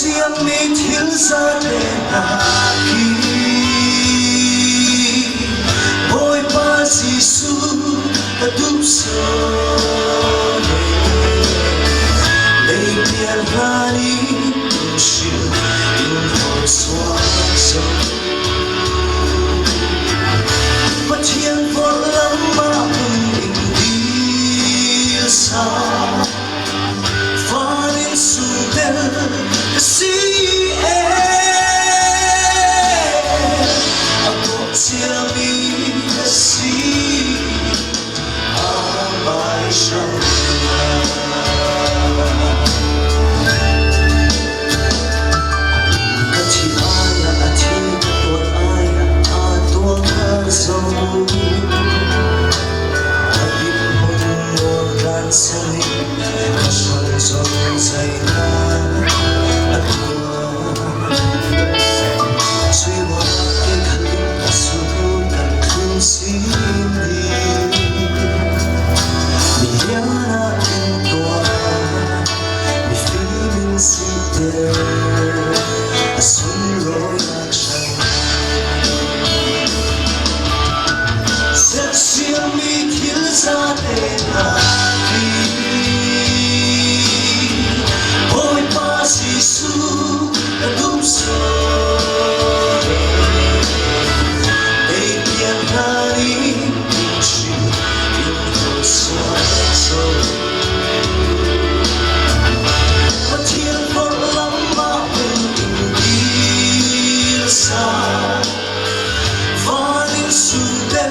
siang mi thiếu ra để aki boy pa Giêsu ta đúc rồi lấy tiền ra đi tu siêu in hồi xóa sầu mà thiên vô lắm mà mình đi xa falling super see ako siya mi see abay siya katiaya ati tuan aya atuang hazong abit mo dungoran sa Song say na ako suy mo aking haling kasunod kung sindi Miliana aking tuwa may feeling sweeter asunroy action sexy mi til sa tena Giêsu đã đúng rồi để tiền ra đi tình chịu yêu thôi xóa sâu và thiên vô lắm mà mình tình đi xa và những sự đẹp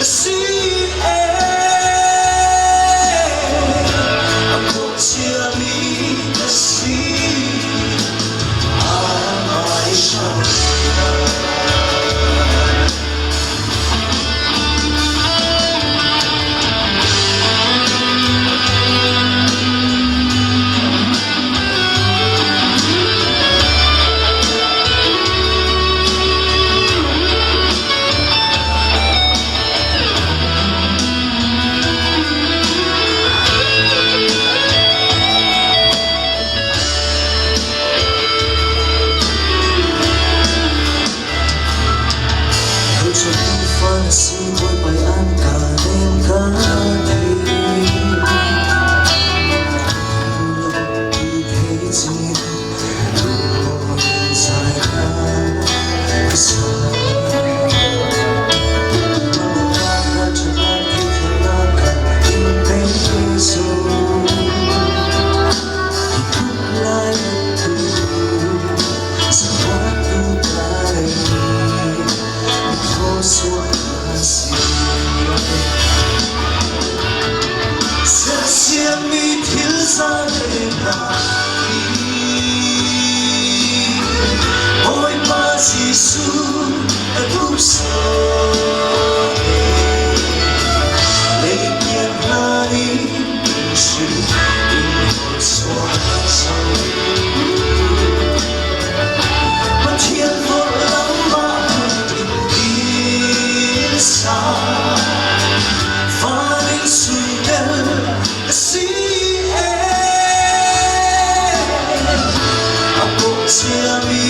si aku chia mi si Xin vui bài ăn cả đêm cả thầy lúc đi thế gì luôn dài nắng xa lúc ta đã trở lại thì thiên là cả in tên Giêsu thì khúc lại từ dần hóa từ ta đây thôi suốt Sexy mi thiếu ra để aki boy pa Giêsu đã đúc rồi lấy tiền ra đi tình sự in hồi xóa sâu mà thiên vô lắm mà mình đi xa và những sự đẹp si ako siya mi